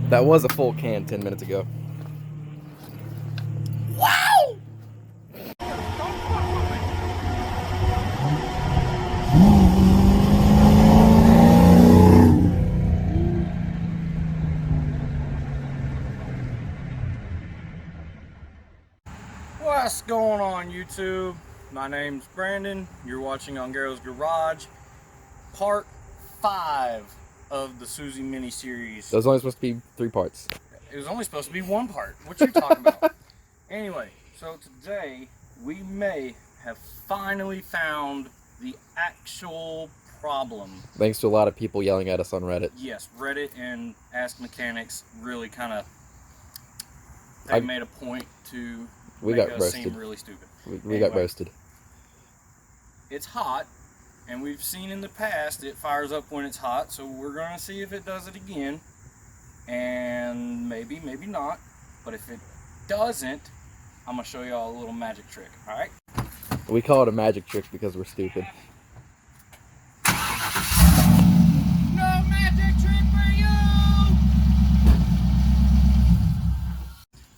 That was a full can 10 minutes ago. Wow! What's going on, YouTube? My name's Brandon. You're watching On Garrow's Garage, part 5 of the Suzie mini-series. That was only supposed to be 3 parts. It was only supposed to be 1 part. What you talking about? Anyway, so today we may have finally found the actual problem. Thanks to a lot of people yelling at us on Reddit. Yes, Reddit and Ask Mechanics really kind of, they made a point to make us seem really stupid. We got roasted. It's hot, and we've seen in the past it fires up when it's hot, so we're going to see if it does it again. And maybe not. But if it doesn't, I'm going to show y'all a little magic trick, alright? We call it a magic trick because we're stupid. No magic trick for you!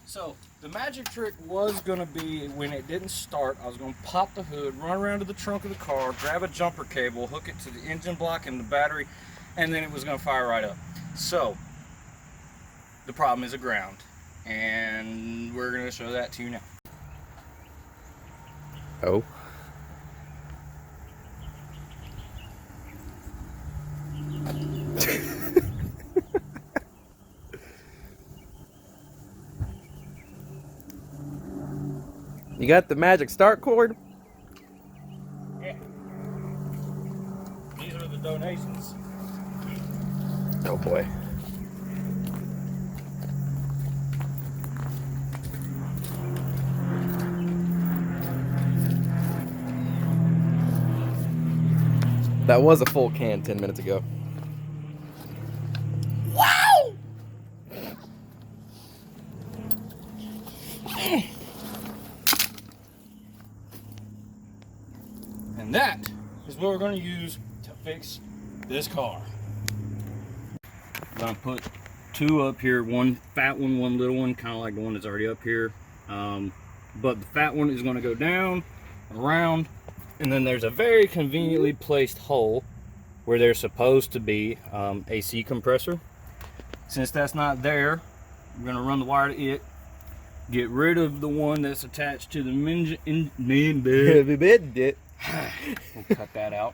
So, the magic trick was going to be, when it didn't start, I was going to pop the hood, run around to the trunk of the car, grab a jumper cable, hook it to the engine block and the battery, and then it was going to fire right up. So, the problem is aground, and we're going to show that to you now. Oh. You got the magic start cord? Yeah. These are the donations. Oh boy. That was a full can 10 minutes ago. Wow! And that is what we're going to use to fix this car. I'm going to put 2 up here, 1 fat one, 1 little one, kind of like the one that's already up here. But the fat one is going to go down, around, and then there's a very conveniently placed hole where there's supposed to be AC compressor. Since that's not there, we're going to run the wire to it, get rid of the one that's attached to the we'll cut that out.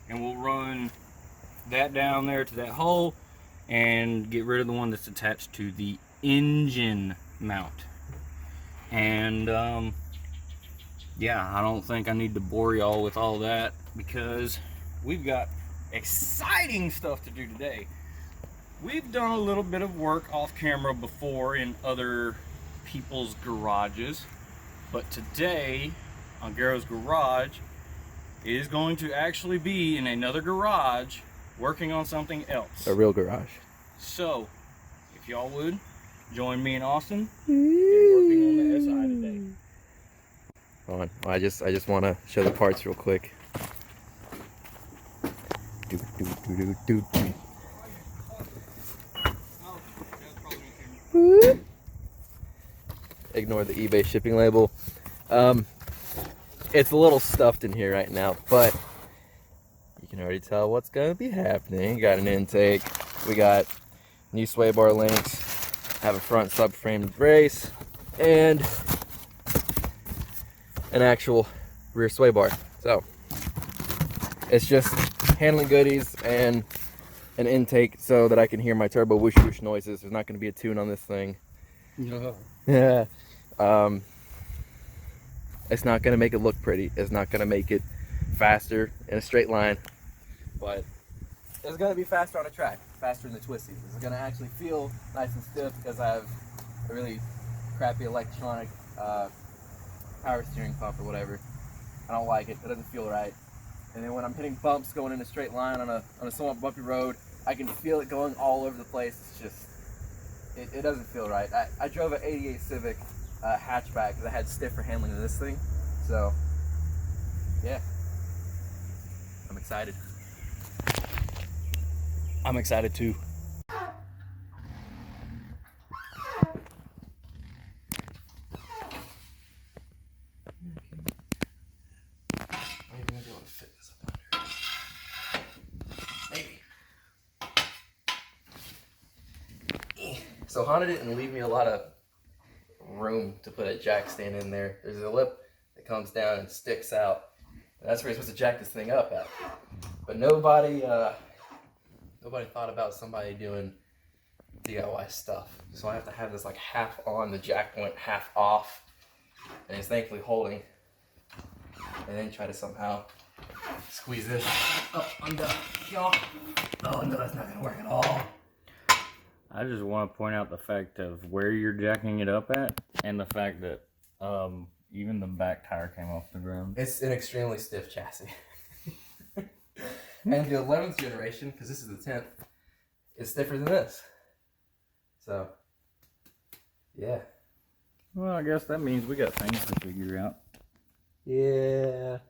And we'll run that down there to that hole and get rid of the one that's attached to the engine mount. And yeah, I don't think I need to bore y'all with all that because we've got exciting stuff to do today. We've done a little bit of work off camera before in other people's garages, but today on Garrow's Garage is going to actually be in another garage working on something else. A real garage. So, if y'all would, join me and Austin in working on the SI today. Hold on. I just want to show the parts real quick. Ignore the eBay shipping label. It's a little stuffed in here right now, but you can already tell what's going to be happening. Got an intake. We got new sway bar links. Have a front subframe brace and an actual rear sway bar. So it's just handling goodies and an intake so that I can hear my turbo whoosh whoosh noises. There's not going to be a tune on this thing. No. Yeah. It's not going to make it look pretty. It's not going to make it faster in a straight line. But it's going to be faster on a track. Faster in the twisties. It's going to actually feel nice and stiff because I have a really crappy electronic power steering pump or whatever. I don't like it. It doesn't feel right. And then when I'm hitting bumps going in a straight line on a somewhat bumpy road, I can feel it going all over the place. It's just, it doesn't feel right. I drove an 88 Civic hatchback because I had stiffer handling than this thing. So, yeah. I'm excited. I'm excited too. So Honda didn't leave me a lot of room to put a jack stand in there. There's a lip that comes down and sticks out. And that's where you're supposed to jack this thing up at. But nobody thought about somebody doing DIY stuff. So I have to have this like half on the jack point, half off. And it's thankfully holding. And then try to somehow squeeze this up under y'all. Oh no, that's not gonna work at all. I just want to point out the fact of where you're jacking it up at, and the fact that even the back tire came off the ground. It's an extremely stiff chassis. And the 11th generation, because this is the 10th, is stiffer than this. So, yeah. Well, I guess that means we got things to figure out. Yeah.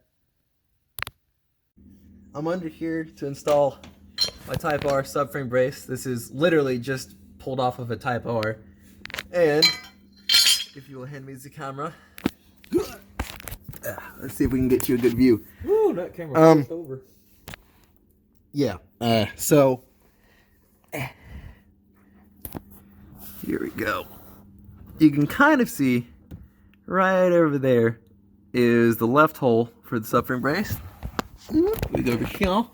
I'm under here to install my Type R subframe brace. This is literally just pulled off of a Type R. And if you will hand me the camera. Let's see if we can get you a good view. Woo, that camera flipped over. Yeah. Here we go. You can kind of see right over there is the left hole for the subframe brace. We go over here.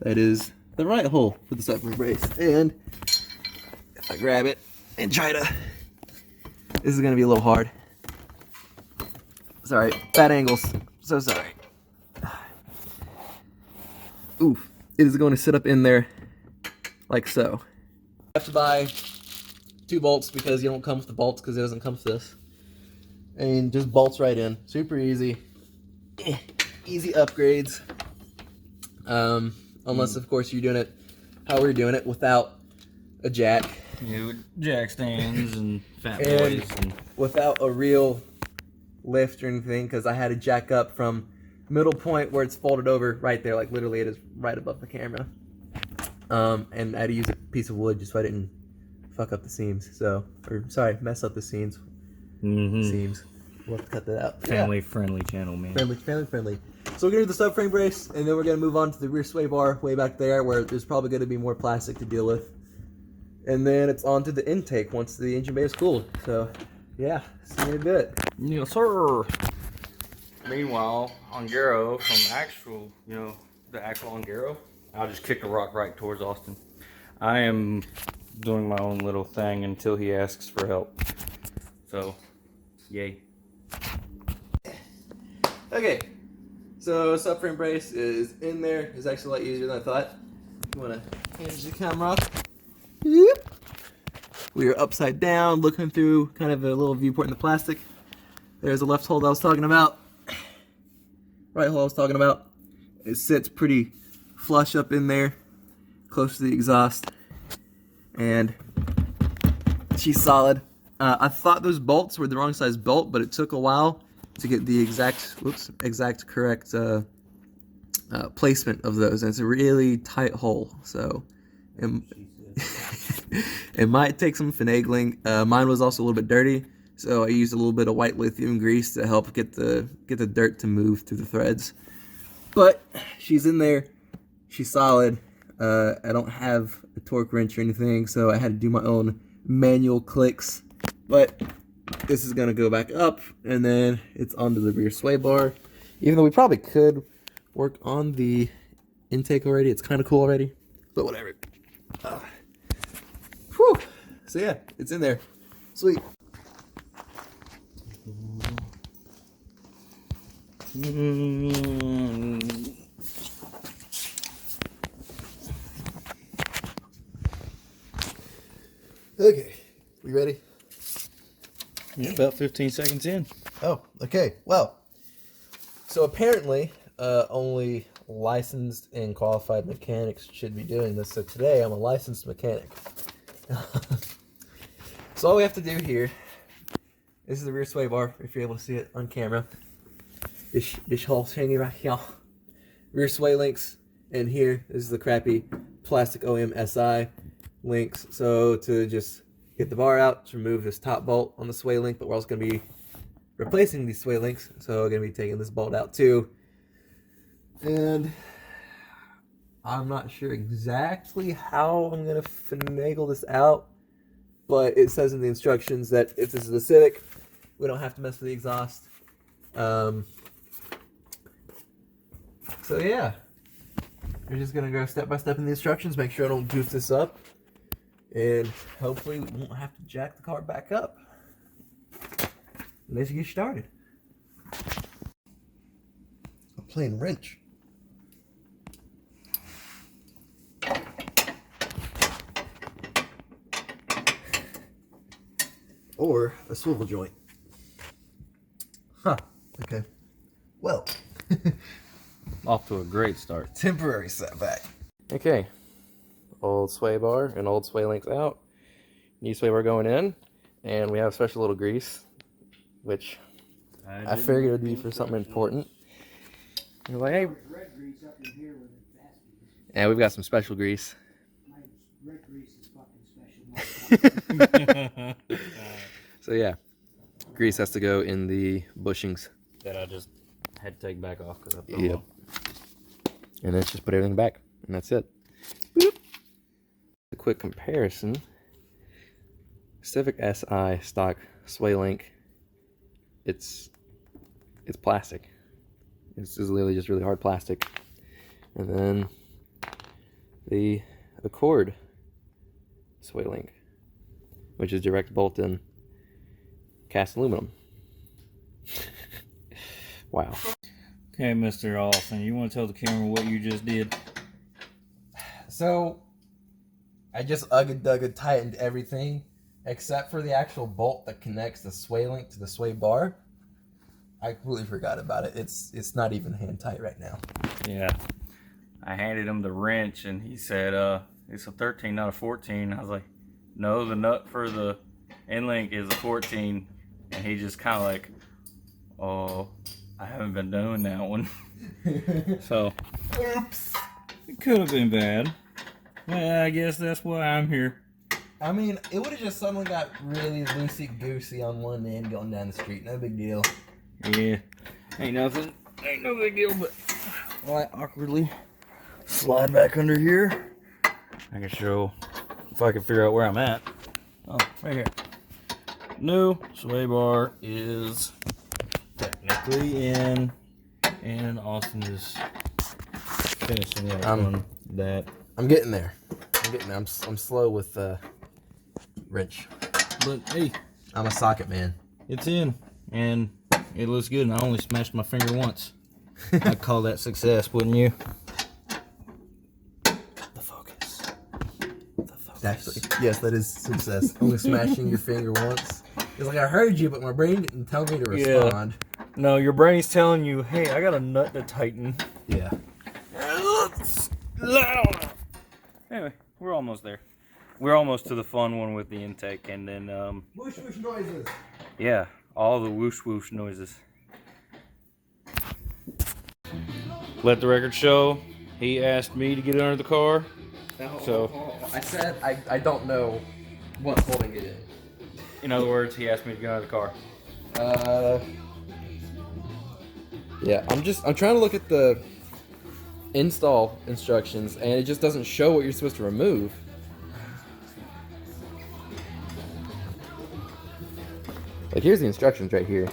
That is the right hole for the subframe brace. And if I grab it and try to, this is going to be a little hard. Sorry, bad angles. So sorry. Oof. It is going to sit up in there like so. I have to buy 2 bolts because you don't come with the bolts because it doesn't come with this. And just bolts right in. Super easy. Easy upgrades. Unless, of course, you're doing it how we're doing it without a jack. Yeah, with jack stands and fat And boys. And without a real lift or anything, because I had to jack up from middle point where it's folded over right there, like literally it is right above the camera. And I had to use a piece of wood just so I didn't fuck up the seams. So, or sorry, mess up the seams. Seams. We'll have to cut that out. family friendly channel, man. Family friendly. So we're gonna do the subframe brace, and then we're gonna move on to the rear sway bar way back there, where there's probably gonna be more plastic to deal with. And then it's on to the intake once the engine bay is cooled. So, yeah, see you in a bit. Yes, sir. Meanwhile, Ongaro from actual, the actual Ongaro, I'll just kick a rock right towards Austin. I am doing my own little thing until he asks for help. So, yay. Okay, so subframe brace is in there. It's actually a lot easier than I thought. If you want to change the camera. Yep. We are upside down, looking through kind of a little viewport in the plastic. There's the left hole that I was talking about. Right hole I was talking about. It sits pretty flush up in there, close to the exhaust. And she's solid. I thought those bolts were the wrong size bolt, but it took a while to get the exact correct placement of those. And it's a really tight hole, so it might take some finagling. Mine was also a little bit dirty, so I used a little bit of white lithium grease to help get the dirt to move through the threads. But she's in there. She's solid. I don't have a torque wrench or anything, so I had to do my own manual clicks. But this is gonna go back up, and then it's onto the rear sway bar. Even though we probably could work on the intake already, it's kind of cool already. But whatever. Whew. So yeah, it's in there. Sweet. Okay, we ready? Yeah, about 15 seconds in. Oh, okay. Well, so apparently only licensed and qualified mechanics should be doing this. So today I'm a licensed mechanic. So all we have to do here, this is the rear sway bar, if you're able to see it on camera. This hole's hanging right here. Rear sway links, and here is the crappy plastic OEM SI links. So to just get the bar out, to remove this top bolt on the sway link, but we're also going to be replacing these sway links, so we're going to be taking this bolt out too. And I'm not sure exactly how I'm going to finagle this out, but it says in the instructions that if this is a Civic, we don't have to mess with the exhaust. So yeah, we're just gonna go step by step in the instructions, make sure I don't goof this up, and hopefully we won't have to jack the car back up. Let's get started. I'm playing wrench. Or a swivel joint. Huh. Okay. Well. Off to a great start. Temporary setback. Okay. Old sway bar and old sway links out. New sway bar going in. And we have special little grease, which I figured it would be for something important. And we're like, hey. And we've got some special grease. Red grease is fucking special. So yeah, grease has to go in the bushings. That I just had to take back off because I threw Yep. them off. And then just put everything back, and that's it. Boop. A quick comparison. Civic Si stock sway link. It's plastic. It's just literally just really hard plastic. And then the Accord sway link, which is direct bolt-in cast aluminum. Wow. Okay, Mr. Olson, you want to tell the camera what you just did? So, I just ugga tightened everything except for the actual bolt that connects the sway link to the sway bar. I completely forgot about it. It's not even hand tight right now. Yeah. I handed him the wrench and he said, it's a 13, not a 14. I was like, no, the nut for the end link is a 14. And he just kind of like, oh, I haven't been doing that one. So, Oops. it could have been bad. Well, I guess that's why I'm here. I mean, it would have just suddenly got really loosey-goosey on one end going down the street. No big deal. Yeah. Ain't nothing. Ain't no big deal, but I awkwardly slide back under here. I can show if I can figure out where I'm at. Oh, right here. New sway bar is technically in, and Austin is finishing up on that. I'm getting there. I'm slow with wrench. But hey, I'm a socket man. it's in, and it looks good, and I only smashed my finger once. I'd call that success, wouldn't you? The focus. The focus. Actually, yes, that is success. Only smashing your finger once. It's like I heard you, but my brain didn't tell me to respond. No, your brain's telling you, hey, I got a nut to tighten. Yeah. Anyway, we're almost there. We're almost to the fun one with the intake, and then, Whoosh whoosh noises. yeah, all the whoosh whoosh noises. Let the record show, he asked me to get under the car. So, I said I don't know what's holding it in other words, he asked me to get under the car. in. Yeah, I'm trying to look at the install instructions, and it just doesn't show what you're supposed to remove. Like, here's the instructions right here.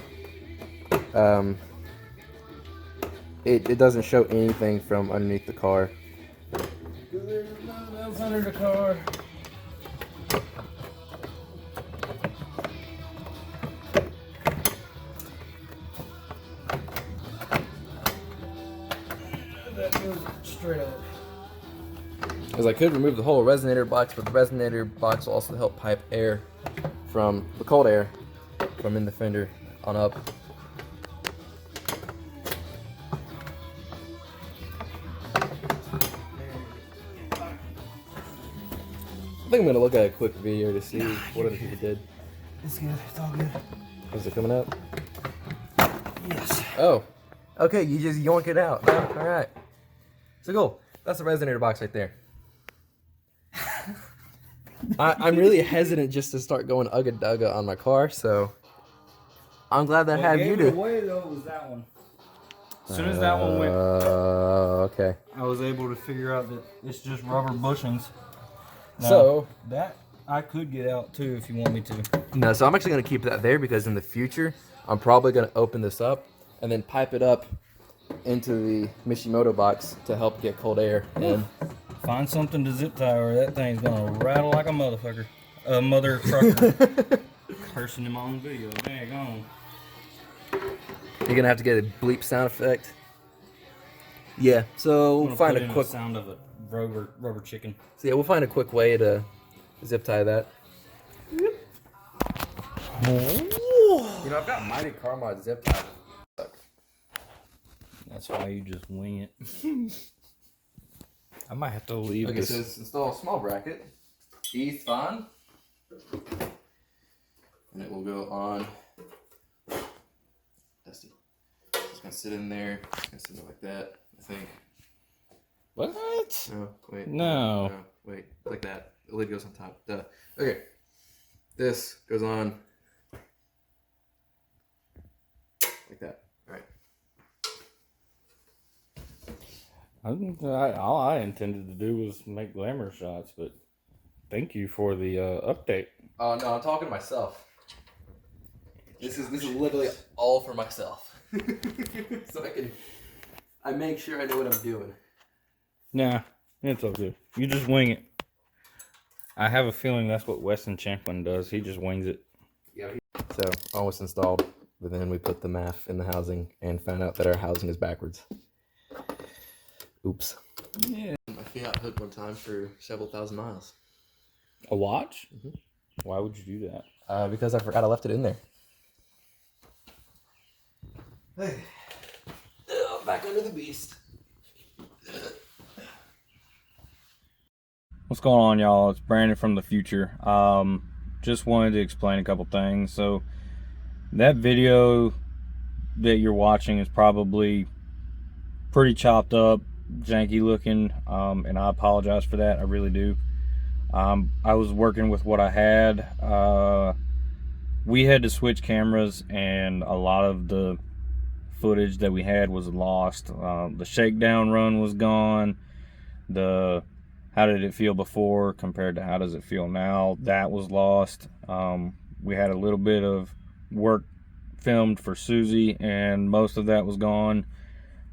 It doesn't show anything from underneath the car. There's nothing else under the car. That goes straight up. Because I could remove the whole resonator box, but the resonator box will also help pipe air from the cold air from in the fender on up. I think I'm gonna look at a quick video to see what other people did. It's good. It's all good. Is it coming out? Yes. Oh, okay. You just yoink it out. Oh, all right. So cool. That's the resonator box right there. I'm really hesitant just to start going ugga dugga on my car, so I'm glad that I have you to. to. Way though was that one. As soon as that one went, okay. I was able to figure out that it's just rubber bushings. Now, So that I could get out too if you want me to. No, so I'm actually gonna keep that there because in the future, I'm probably gonna open this up and then pipe it up into the Mishimoto box to help get cold air in. Find something to zip tie or that thing's gonna rattle like a motherfucker. A mother trucker. Cursing him on video. Dang on. You're gonna have to get a bleep sound effect. Yeah, so we'll find a quick sound of a rubber chicken. So yeah, we'll find a quick way to zip tie that. You know, I've got Mighty Car Mod zip tie. That's why you just wing it. I might have to leave Okay, this. so let's install a small bracket. Ease fine. And it will go on. Dusty. Just gonna sit in there. It's gonna sit there like that, I think. What? No, wait. No. No, wait. Like that. The lid goes on top. Duh. Okay. This goes on like that. Alright. All I intended to do was make glamour shots, but thank you for the update. Oh no, I'm talking to myself. This is literally all for myself. So I make sure I know what I'm doing. Nah, it's all good. You just wing it. I have a feeling that's what Weston Champlin does. He just wings it. Yeah. So almost installed, but then we put the MAF in the housing and found out that our housing is backwards. Oops. Yeah. My Fiat hooked one time for several thousand miles. A watch? Mm-hmm. Why would you do that? Because I forgot I left it in there. Hey. Oh, back under the beast. What's going on, y'all? It's Brandon from the future. Just wanted to explain a couple things. So that video that you're watching is probably pretty chopped up, janky looking, and I apologize for that. I really do. I was working with what I had. We had to switch cameras, and a lot of the footage that we had was lost. The shakedown run was gone. The how did it feel before compared to how does it feel now, that was lost. We had a little bit of work filmed for Suzie, and most of that was gone.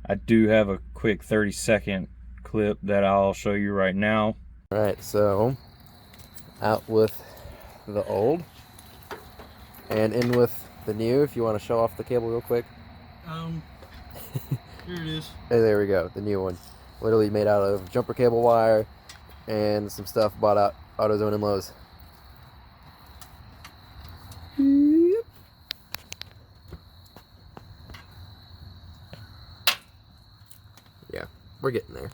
I do have a quick 30-second clip that I'll show you right now. Alright, so out with the old and in with the new, if you want to show off the cable real quick. Here it is. Hey, there we go, the new one. Literally made out of jumper cable wire and some stuff bought out AutoZone and Lowe's. Yeah, we're getting there.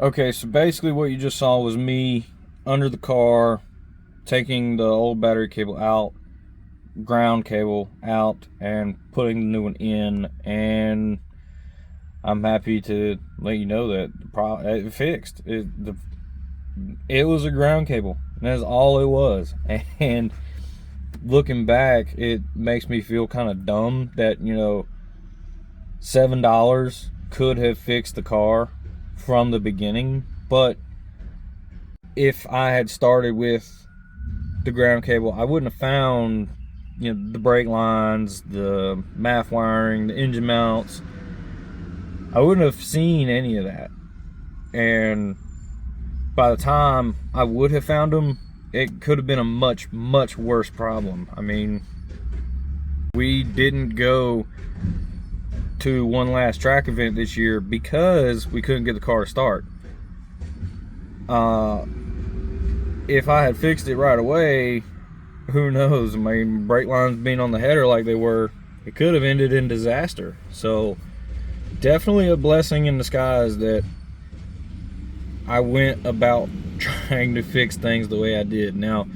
Okay, so basically what you just saw was me under the car, taking the old battery cable out, ground cable out, and putting the new one in, and I'm happy to let you know that it fixed. It was a ground cable. That's all it was. And looking back, it makes me feel kind of dumb that, you know, $7 could have fixed the car from the beginning. But if I had started with the ground cable, I wouldn't have found, you know, the brake lines, the MAF wiring, the engine mounts. I wouldn't have seen any of that. And by the time I would have found them, it could have been a much, much worse problem. I mean, we didn't go to one last track event this year because we couldn't get the car to start. If I had fixed it right away, who knows? I mean, brake lines being on the header like they were, it could have ended in disaster. So definitely a blessing in disguise that I went about trying to fix things the way I did. Now,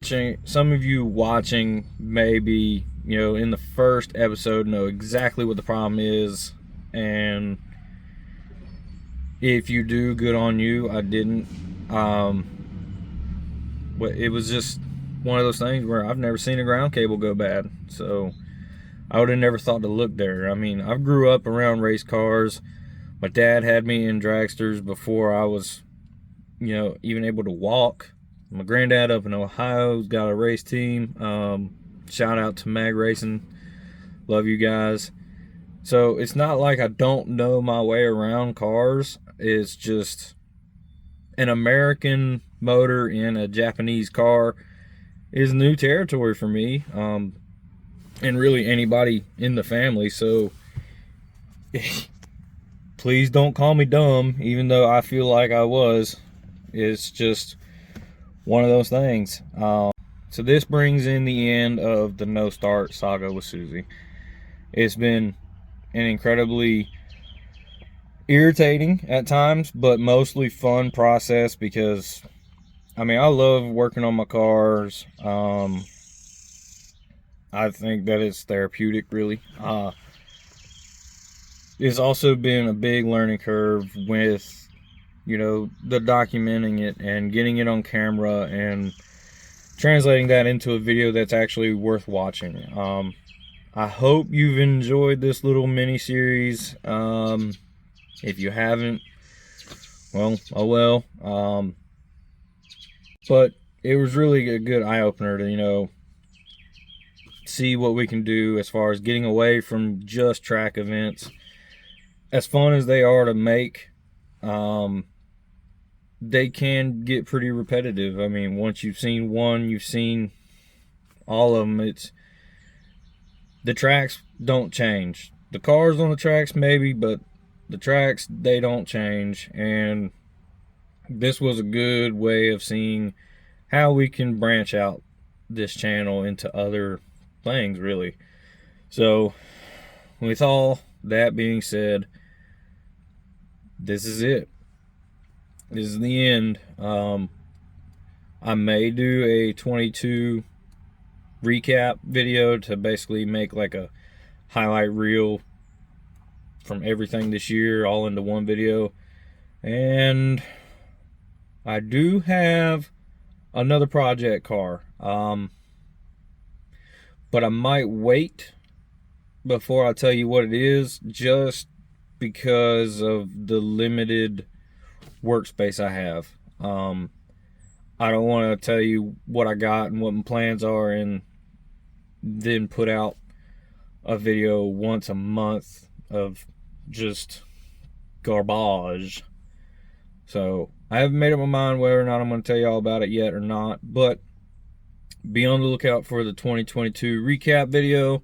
some of you watching maybe, you know, in the first episode know exactly what the problem is, and if you do, good on you. I didn't. But it was just one of those things where I've never seen a ground cable go bad, so I would have never thought to look there. I mean, I grew up around race cars. My dad had me in dragsters before I was, you know, even able to walk. My granddad up in Ohio's got a race team. Shout out to Mag Racing. Love you guys. So it's not like I don't know my way around cars. It's just an American motor in a Japanese car is new territory for me. And really anybody in the family. So please don't call me dumb, even though I feel like I was. It's just one of those things. So this brings in the end of the no start saga with Suzie. It's been an incredibly irritating at times, but mostly fun process because, I mean, I love working on my cars. I think that it's therapeutic, really. It's also been a big learning curve with, you know, the documenting it and getting it on camera and translating that into a video that's actually worth watching. I hope you've enjoyed this little mini series. If you haven't, well, oh well. But it was really a good eye-opener to, you know, see what we can do as far as getting away from just track events. As fun as they are to make, they can get pretty repetitive. I mean, once you've seen one, you've seen all of them. It's the tracks don't change. The cars on the tracks maybe, but the tracks, they don't change. And this was a good way of seeing how we can branch out this channel into other things, really. So with all that being said, this is it. This is the end. I may do a 22 recap video to basically make like a highlight reel from everything this year all into one video. And I do have another project car, but I might wait before I tell you what it is, just because of the limited workspace I have. I don't want to tell you what I got and what my plans are and then put out a video once a month of just garbage. So I haven't made up my mind whether or not I'm going to tell you all about it yet or not, but be on the lookout for the 2022 recap video.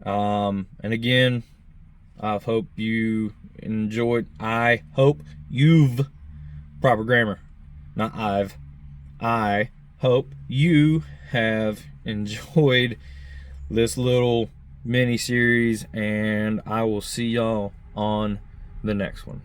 And again, I hope you enjoyed. I hope you've, proper grammar, not I've. I hope you have enjoyed this little mini series, and I will see y'all on the next one.